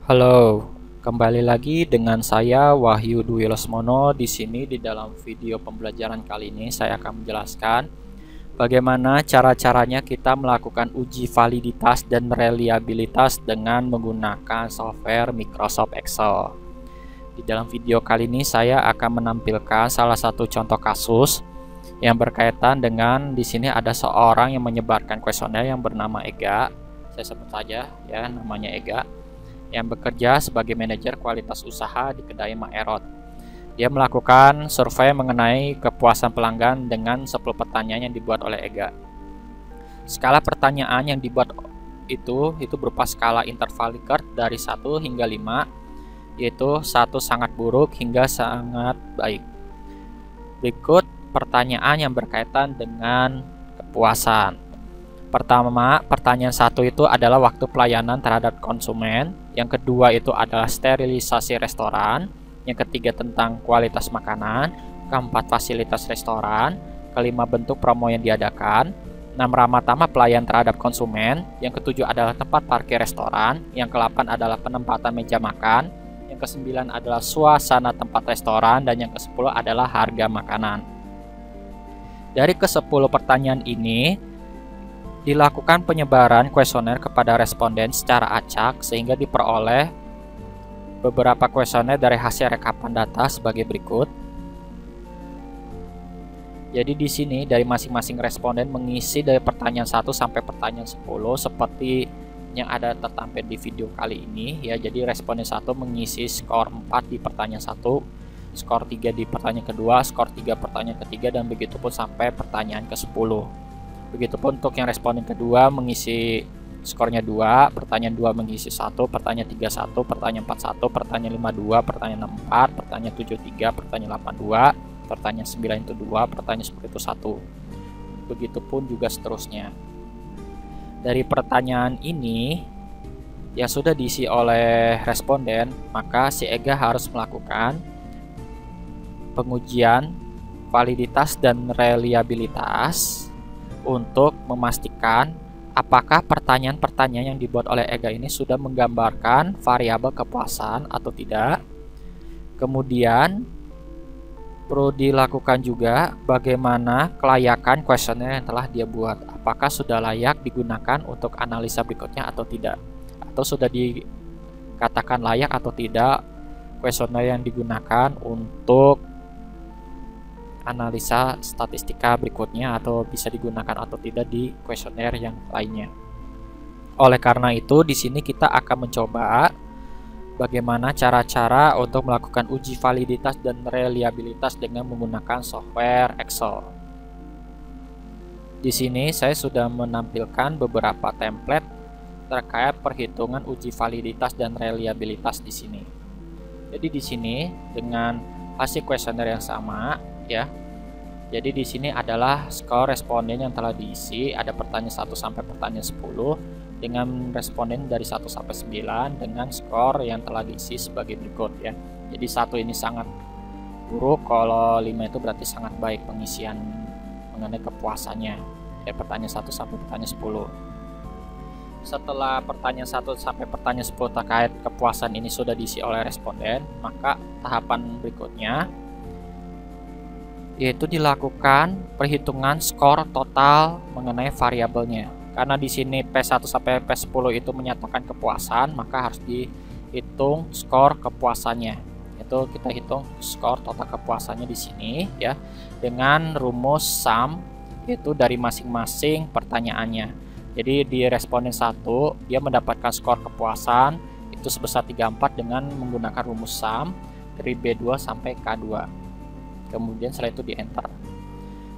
Halo, kembali lagi dengan saya Wahyu Dwi Lesmono. Di sini di dalam video pembelajaran kali ini saya akan menjelaskan bagaimana cara-caranya kita melakukan uji validitas dan reliabilitas dengan menggunakan software Microsoft Excel. Di dalam video kali ini saya akan menampilkan salah satu contoh kasus yang berkaitan dengan di sini ada seorang yang menyebarkan kuesioner yang bernama Ega. Saya sebut saja ya namanya Ega, yang bekerja sebagai manajer kualitas usaha di kedai Maerot. Dia melakukan survei mengenai kepuasan pelanggan dengan 10 pertanyaan yang dibuat oleh Ega. Skala pertanyaan yang dibuat itu berupa skala interval Likert dari 1 hingga 5, yaitu 1 sangat buruk hingga sangat baik. Berikut pertanyaan yang berkaitan dengan kepuasan. Pertama, pertanyaan 1 itu adalah waktu pelayanan terhadap konsumen. Yang kedua itu adalah sterilisasi restoran. Yang ketiga tentang kualitas makanan. Keempat, fasilitas restoran. Kelima, bentuk promo yang diadakan. 6, ramah tamah pelayan terhadap konsumen. Yang ketujuh adalah tempat parkir restoran. Yang ke-8 adalah penempatan meja makan. Yang ke-9 adalah suasana tempat restoran. Dan yang ke-10 adalah harga makanan. Dari ke-10 pertanyaan ini dilakukan penyebaran kuesioner kepada responden secara acak sehingga diperoleh beberapa kuesioner dari hasil rekapan data sebagai berikut. Jadi di sini dari masing-masing responden mengisi dari pertanyaan 1 sampai pertanyaan 10 seperti yang ada tertampil di video kali ini ya. Jadi responden 1 mengisi skor 4 di pertanyaan 1, skor 3 di pertanyaan kedua, skor 3 pertanyaan ketiga, dan begitu pun sampai pertanyaan ke-10. Begitupun untuk yang responden kedua mengisi skornya 2, pertanyaan 2 mengisi 1, pertanyaan 3 1, pertanyaan 4 1, pertanyaan 5 2, pertanyaan 6 4, pertanyaan 7 3, pertanyaan 8 2, pertanyaan 9 itu 2, pertanyaan 10 itu 1. Begitupun juga seterusnya. Dari pertanyaan ini yang sudah diisi oleh responden, maka si Ega harus melakukan pengujian validitas dan reliabilitas untuk memastikan apakah pertanyaan-pertanyaan yang dibuat oleh Ega ini sudah menggambarkan variabel kepuasan atau tidak. Kemudian perlu dilakukan juga bagaimana kelayakan kuesioner yang telah dia buat. Apakah sudah layak digunakan untuk analisa berikutnya atau tidak. Atau sudah dikatakan layak atau tidak kuesioner yang digunakan untuk analisa statistika berikutnya, atau bisa digunakan atau tidak di kuesioner yang lainnya. Oleh karena itu, di sini kita akan mencoba bagaimana cara-cara untuk melakukan uji validitas dan reliabilitas dengan menggunakan software Excel. Di sini saya sudah menampilkan beberapa template terkait perhitungan uji validitas dan reliabilitas di sini. Jadi di sini dengan hasil kuesioner yang sama ya. Jadi di sini adalah skor responden yang telah diisi, ada pertanyaan 1 sampai pertanyaan 10 dengan responden dari 1 sampai 9 dengan skor yang telah diisi sebagai berikut ya. Jadi 1 ini sangat buruk, kalau 5 itu berarti sangat baik pengisian mengenai kepuasannya. Ya, pertanyaan 1 sampai pertanyaan 10. Setelah pertanyaan 1 sampai pertanyaan 10 terkait kepuasan ini sudah diisi oleh responden, maka tahapan berikutnya yaitu dilakukan perhitungan skor total mengenai variabelnya. Karena di sini P1 sampai P10 itu menyatakan kepuasan, maka harus dihitung skor kepuasannya. Itu kita hitung skor total kepuasannya di sini ya dengan rumus sum, yaitu dari masing-masing pertanyaannya. Jadi di responden 1 dia mendapatkan skor kepuasan itu sebesar 34 dengan menggunakan rumus sum dari B2 sampai K2. Kemudian setelah itu di enter.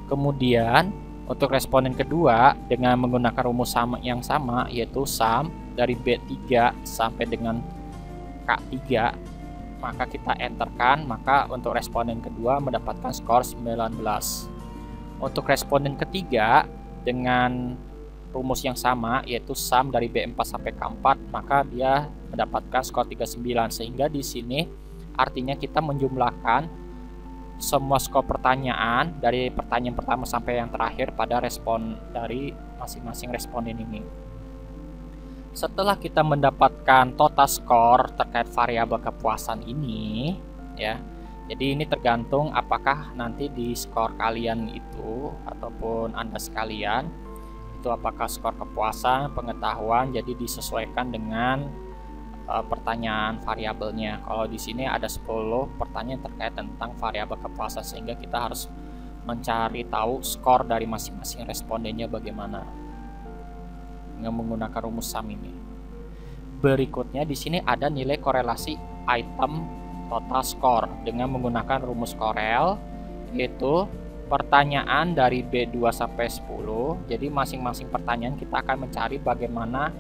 Kemudian untuk responden kedua dengan menggunakan rumus yang sama, yaitu sum dari B3 sampai dengan K3, maka kita enterkan, maka untuk responden kedua mendapatkan skor 19. Untuk responden ketiga dengan rumus yang sama, yaitu sum dari B4 sampai K4, maka dia mendapatkan skor 39. Sehingga di sini artinya kita menjumlahkan semua skor pertanyaan dari pertanyaan pertama sampai yang terakhir pada respon dari masing-masing responden ini. setelah kita mendapatkan total skor terkait variabel kepuasan ini, ya. Jadi ini tergantung apakah nanti di skor kalian itu ataupun Anda sekalian itu apakah skor kepuasan, pengetahuan, jadi disesuaikan dengan pertanyaan variabelnya. Kalau di sini ada 10 pertanyaan terkait tentang variabel kepuasan, sehingga kita harus mencari tahu skor dari masing-masing respondennya bagaimana dengan menggunakan rumus SAM ini. Berikutnya di sini ada nilai korelasi item total skor dengan menggunakan rumus Corel, yaitu pertanyaan dari B2 sampai 10. Jadi masing-masing pertanyaan kita akan mencari bagaimana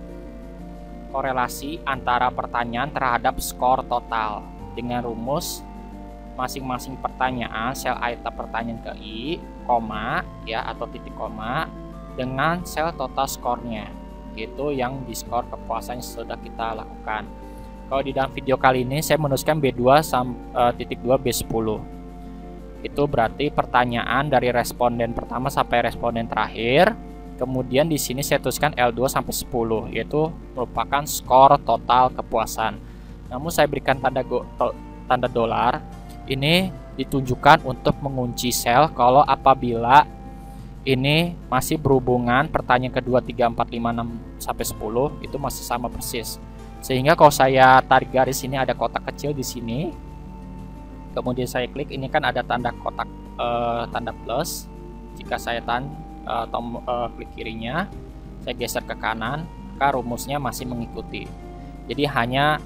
korelasi antara pertanyaan terhadap skor total dengan rumus masing-masing pertanyaan sel item pertanyaan ke I, koma ya atau titik koma dengan sel total skornya, itu yang di skor kepuasan yang sudah kita lakukan. Kalau di dalam video kali ini saya menuliskan B2 titik 2 B10. Itu berarti pertanyaan dari responden pertama sampai responden terakhir. Kemudian di sini saya tuliskan L2 sampai 10, yaitu merupakan skor total kepuasan. Namun saya berikan tanda dolar. Ini ditunjukkan untuk mengunci sel kalau apabila ini masih berhubungan pertanyaan kedua 3, 4, 5, 6 sampai 10 itu masih sama persis. Sehingga kalau saya tarik garis ini ada kotak kecil di sini. Kemudian saya klik, ini kan ada tanda kotak tanda plus. Jika saya klik kirinya, saya geser ke kanan, maka rumusnya masih mengikuti. Jadi hanya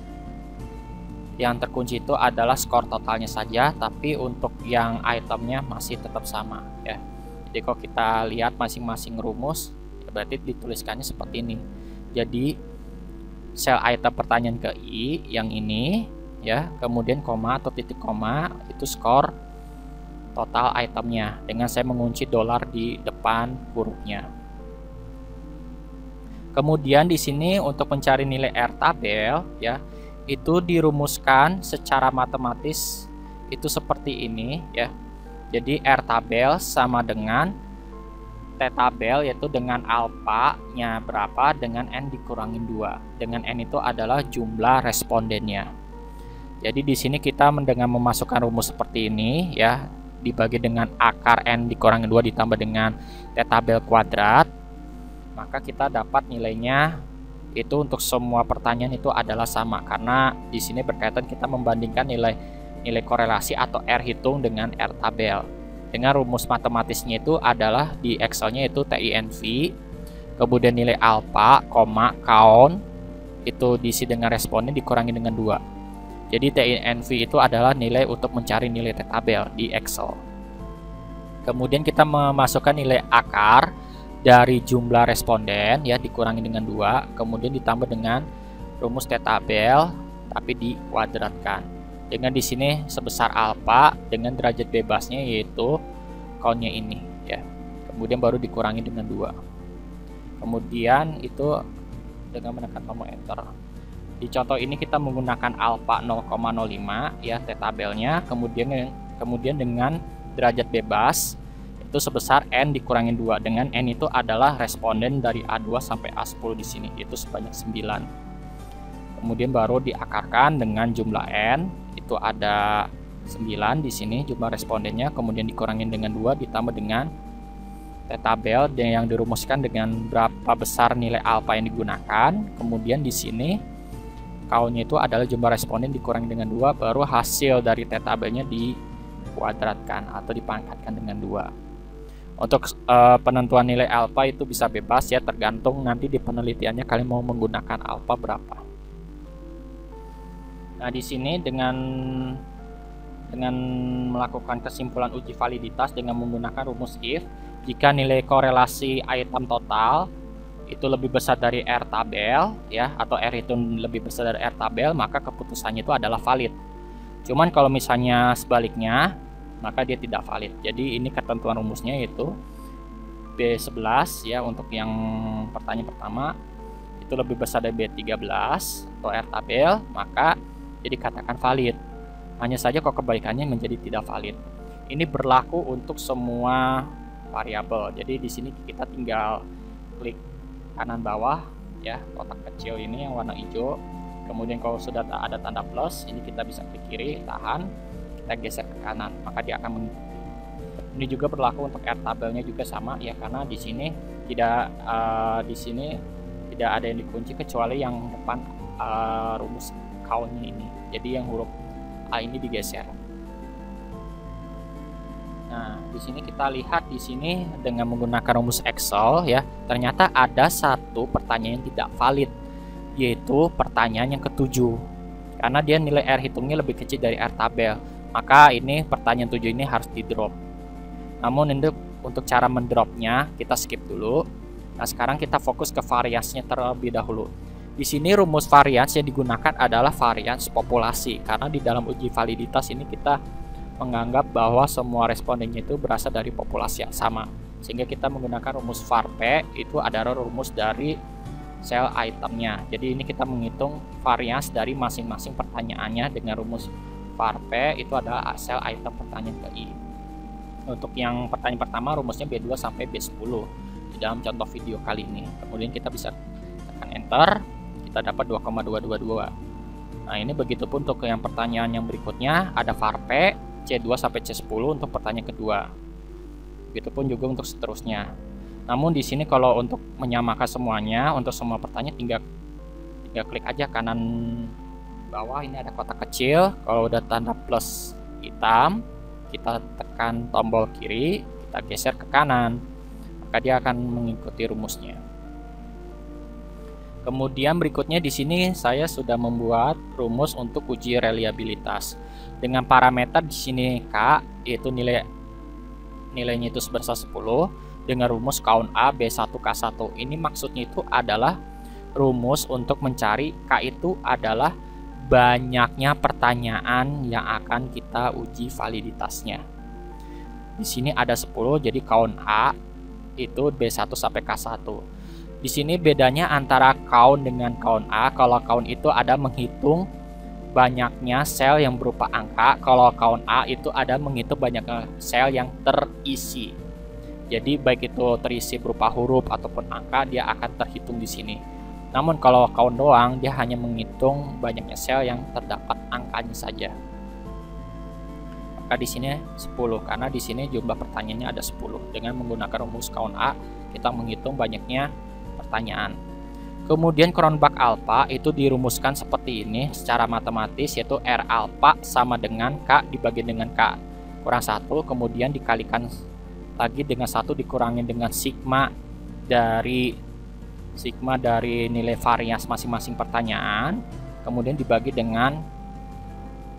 yang terkunci itu adalah skor totalnya saja, tapi untuk yang itemnya masih tetap sama ya. Jadi kalau kita lihat masing-masing rumus, ya berarti dituliskannya seperti ini. Jadi sel item pertanyaan ke I yang ini ya, kemudian koma atau titik koma itu skor total itemnya dengan saya mengunci dolar di depan hurufnya. Kemudian di sini untuk mencari nilai R tabel ya, itu dirumuskan secara matematis itu seperti ini ya. Jadi R tabel sama dengan T tabel, yaitu dengan alfa-nya berapa dengan N dikurangin 2. Dengan N itu adalah jumlah respondennya. Jadi di sini kita dengan memasukkan rumus seperti ini ya, dibagi dengan akar N dikurangin 2 ditambah dengan T tabel kuadrat, maka kita dapat nilainya itu untuk semua pertanyaan itu adalah sama, karena di sini berkaitan kita membandingkan nilai korelasi atau R hitung dengan R tabel. Dengan rumus matematisnya itu adalah di Excelnya itu TINV, kemudian nilai alfa, count itu diisi dengan responden dikurangi dengan 2. Jadi TINV itu adalah nilai untuk mencari nilai T tabel di Excel. Kemudian kita memasukkan nilai akar dari jumlah responden ya dikurangi dengan 2, kemudian ditambah dengan rumus T tabel tapi dikuadratkan. Dengan di sini sebesar alfa dengan derajat bebasnya yaitu countnya ini ya. Kemudian baru dikurangi dengan 2. Kemudian itu dengan menekan tombol enter. Di contoh ini kita menggunakan alfa 0,05 ya T tabelnya, kemudian dengan derajat bebas itu sebesar N dikurangin 2, dengan N itu adalah responden dari A2 sampai A10 di sini, itu sebanyak 9. Kemudian baru diakarkan dengan jumlah N, itu ada 9 di sini jumlah respondennya, kemudian dikurangin dengan 2 ditambah dengan T tabel yang dirumuskan dengan berapa besar nilai alfa yang digunakan. Kemudian di sini countnya itu adalah jumlah responden dikurangi dengan 2, baru hasil dari T tabelnya dikuadratkan atau dipangkatkan dengan 2. Untuk penentuan nilai alfa itu bisa bebas ya, tergantung nanti di penelitiannya kalian mau menggunakan alfa berapa. Nah, di sini dengan melakukan kesimpulan uji validitas dengan menggunakan rumus if, jika nilai korelasi item total itu lebih besar dari R tabel ya, atau R itu lebih besar dari R tabel, maka keputusannya itu adalah valid. Cuman kalau misalnya sebaliknya, maka dia tidak valid. Jadi ini ketentuan rumusnya yaitu B11 ya, untuk yang pertanyaan pertama itu lebih besar dari B13 atau R tabel, maka jadi katakan valid. Hanya saja kalau kebalikannya menjadi tidak valid. Ini berlaku untuk semua variabel. Jadi di sini kita tinggal klik kanan bawah ya, kotak kecil ini yang warna hijau. Kemudian kalau sudah ada tanda plus, ini kita bisa klik kiri, tahan, kita geser ke kanan, maka dia akan mengikuti. Ini juga berlaku untuk Airtable-nya juga sama ya, karena di sini tidak ada yang dikunci kecuali yang depan rumus count-nya ini. Jadi yang huruf A ini digeser. Nah, di sini kita lihat di sini dengan menggunakan rumus Excel ya, ternyata ada satu pertanyaan yang tidak valid, yaitu pertanyaan yang ketujuh. Karena dia nilai R hitungnya lebih kecil dari Airtable, maka ini pertanyaan 7 ini harus di drop. Namun untuk cara mendropnya kita skip dulu. Nah, sekarang kita fokus ke variansnya terlebih dahulu. Di sini rumus varians yang digunakan adalah varians populasi, karena di dalam uji validitas ini kita menganggap bahwa semua respondennya itu berasal dari populasi yang sama, sehingga kita menggunakan rumus VARP, itu adalah rumus dari sel itemnya. Jadi ini kita menghitung varians dari masing-masing pertanyaannya dengan rumus VARP, itu adalah sel item pertanyaan ke I. Untuk yang pertanyaan pertama rumusnya B2 sampai B10 di dalam contoh video kali ini. Kemudian kita bisa tekan enter, kita dapat 2,222. Nah, ini begitupun untuk yang pertanyaan yang berikutnya, ada VARP C2 sampai C10 untuk pertanyaan kedua. Begitupun juga untuk seterusnya. Namun di sini kalau untuk menyamakan semuanya, untuk semua pertanyaan tinggal klik aja kanan bawah, ini ada kotak kecil. Kalau udah tanda plus hitam, kita tekan tombol kiri, kita geser ke kanan, maka dia akan mengikuti rumusnya. Kemudian berikutnya di sini saya sudah membuat rumus untuk uji reliabilitas dengan parameter di sini K, yaitu nilainya itu sebesar 10 dengan rumus count A B1 K1. Ini maksudnya itu adalah rumus untuk mencari K itu adalah banyaknya pertanyaan yang akan kita uji validitasnya. Di sini ada 10, jadi count A itu B1 sampai K1. Di sini bedanya antara count dengan count A. Kalau count itu ada menghitung banyaknya sel yang berupa angka. Kalau count A itu ada menghitung banyaknya sel yang terisi. Jadi baik itu terisi berupa huruf ataupun angka, dia akan terhitung di sini. Namun kalau count doang, dia hanya menghitung banyaknya sel yang terdapat angkanya saja. Maka di sini 10, karena di sini jumlah pertanyaannya ada 10. Dengan menggunakan rumus count A, kita menghitung banyaknya pertanyaan. Kemudian Cronbach alpha itu dirumuskan seperti ini secara matematis, yaitu R alpha sama dengan K dibagi dengan K kurang 1, kemudian dikalikan lagi dengan 1 dikurangi dengan sigma dari nilai varians masing-masing pertanyaan, kemudian dibagi dengan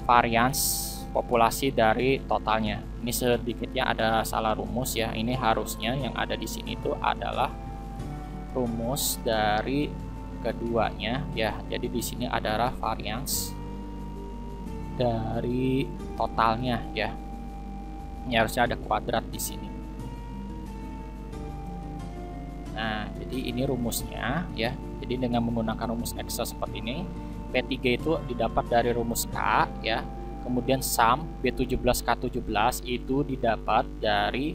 varians populasi dari totalnya. Ini sedikitnya ada salah rumus ya. Ini harusnya yang ada di sini itu adalah rumus dari keduanya ya. Jadi di sini adalah varians dari totalnya ya. Ini harusnya ada kuadrat di sini. Nah, jadi ini rumusnya ya. Jadi dengan menggunakan rumus Excel seperti ini, P3 itu didapat dari rumus K ya. Kemudian sum B17K17 itu didapat dari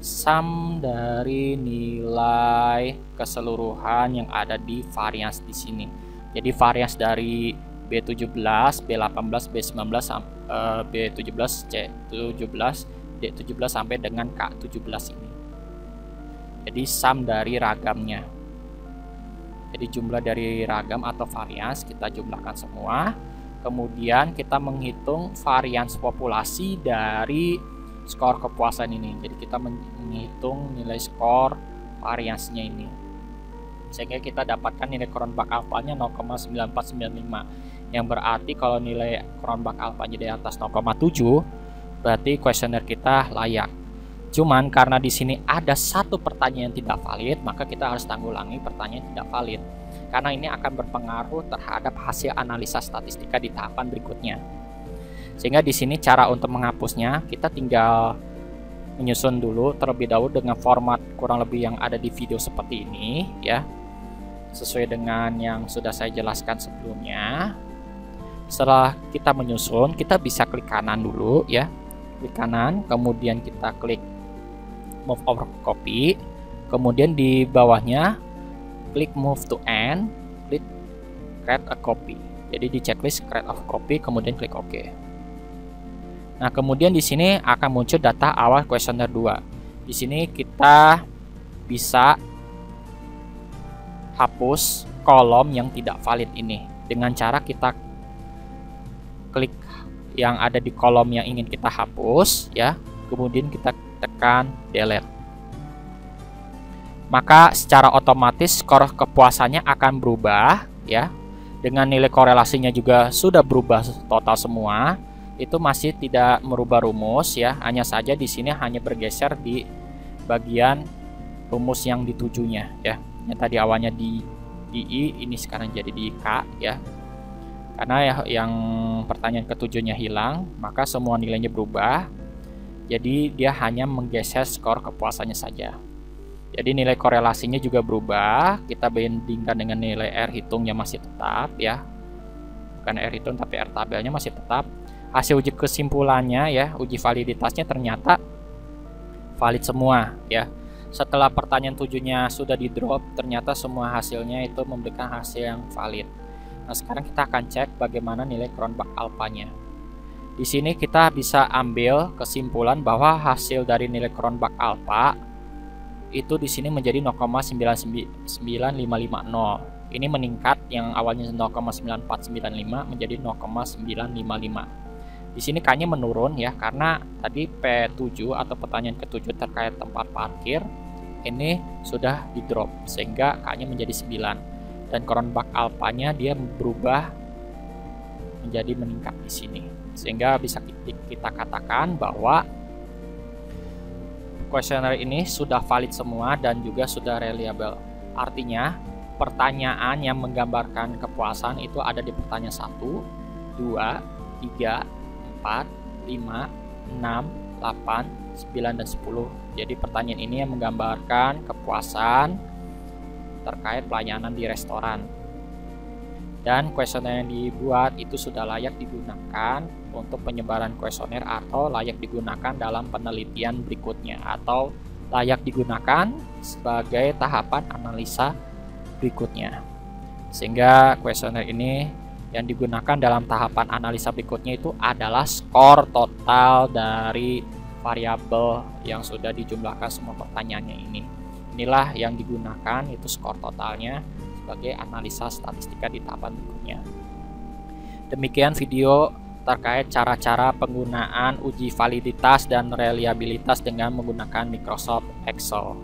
sum dari nilai keseluruhan yang ada di varians di sini. Jadi varians dari B17, B18, B19, B17, C17, D17 sampai dengan K17 ini. Jadi sum dari ragamnya. Jadi jumlah dari ragam atau varians kita jumlahkan semua. Kemudian kita menghitung varians populasi dari skor kepuasan ini. Jadi kita menghitung nilai skor variansnya ini. Sehingga kita dapatkan nilai Cronbach alpha-nya 0,9495. Yang berarti kalau nilai Cronbach alpha-nya di atas 0,7, berarti kuesioner kita layak. Cuman karena di sini ada satu pertanyaan yang tidak valid, maka kita harus tanggulangi pertanyaan tidak valid. Karena ini akan berpengaruh terhadap hasil analisa statistika di tahapan berikutnya. Sehingga di sini cara untuk menghapusnya, kita tinggal menyusun dulu terlebih dahulu dengan format kurang lebih yang ada di video seperti ini ya. Sesuai dengan yang sudah saya jelaskan sebelumnya. Setelah kita menyusun, kita bisa klik kanan dulu ya. Klik kanan, kemudian kita klik move over copy, kemudian di bawahnya klik move to end, klik create a copy. Jadi di checklist create a copy, kemudian klik OK. Nah, kemudian di sini akan muncul data awal kuesioner 2. Di sini kita bisa hapus kolom yang tidak valid ini dengan cara kita klik yang ada di kolom yang ingin kita hapus ya, kemudian kita tekan delete. Maka secara otomatis skor kepuasannya akan berubah ya. Dengan nilai korelasinya juga sudah berubah total semua. Itu masih tidak merubah rumus ya, hanya saja di sini hanya bergeser di bagian rumus yang ditujunya ya. Yang tadi awalnya di I, ini sekarang jadi di K ya. Karena ya, yang pertanyaan ketujuhnya hilang, maka semua nilainya berubah. Jadi dia hanya menggeser skor kepuasannya saja. Jadi nilai korelasinya juga berubah. Kita bandingkan dengan nilai R hitungnya masih tetap ya. Bukan R hitung tapi R tabelnya masih tetap. Hasil uji kesimpulannya ya, uji validitasnya ternyata valid semua ya. Setelah pertanyaan 7-nya sudah di drop, ternyata semua hasilnya itu memberikan hasil yang valid. Nah, sekarang kita akan cek bagaimana nilai Cronbach alpha-nya. Di sini kita bisa ambil kesimpulan bahwa hasil dari nilai Cronbach alpha itu di sini menjadi 0,99550. Ini meningkat yang awalnya 0,9495 menjadi 0,955. Di sini K-nya menurun ya, karena tadi P7 atau pertanyaan ke-7 terkait tempat parkir ini sudah di drop sehingga K-nya menjadi 9, dan Cronbach alpha-nya dia berubah menjadi meningkat di sini, sehingga bisa kita katakan bahwa kuesioner ini sudah valid semua dan juga sudah reliable. Artinya pertanyaan yang menggambarkan kepuasan itu ada di pertanyaan 1, 2, 3, 4, 5, 6, 8, 9, dan 10. Jadi pertanyaan ini yang menggambarkan kepuasan terkait pelayanan di restoran. Dan kuesioner yang dibuat itu sudah layak digunakan untuk penyebaran kuesioner atau layak digunakan dalam penelitian berikutnya atau layak digunakan sebagai tahapan analisa berikutnya. Sehingga kuesioner ini yang digunakan dalam tahapan analisa berikutnya itu adalah skor total dari variabel yang sudah dijumlahkan semua pertanyaannya ini. Inilah yang digunakan, itu skor totalnya sebagai analisa statistika di tahapan berikutnya. Demikian video terkait cara-cara penggunaan uji validitas dan reliabilitas dengan menggunakan Microsoft Excel.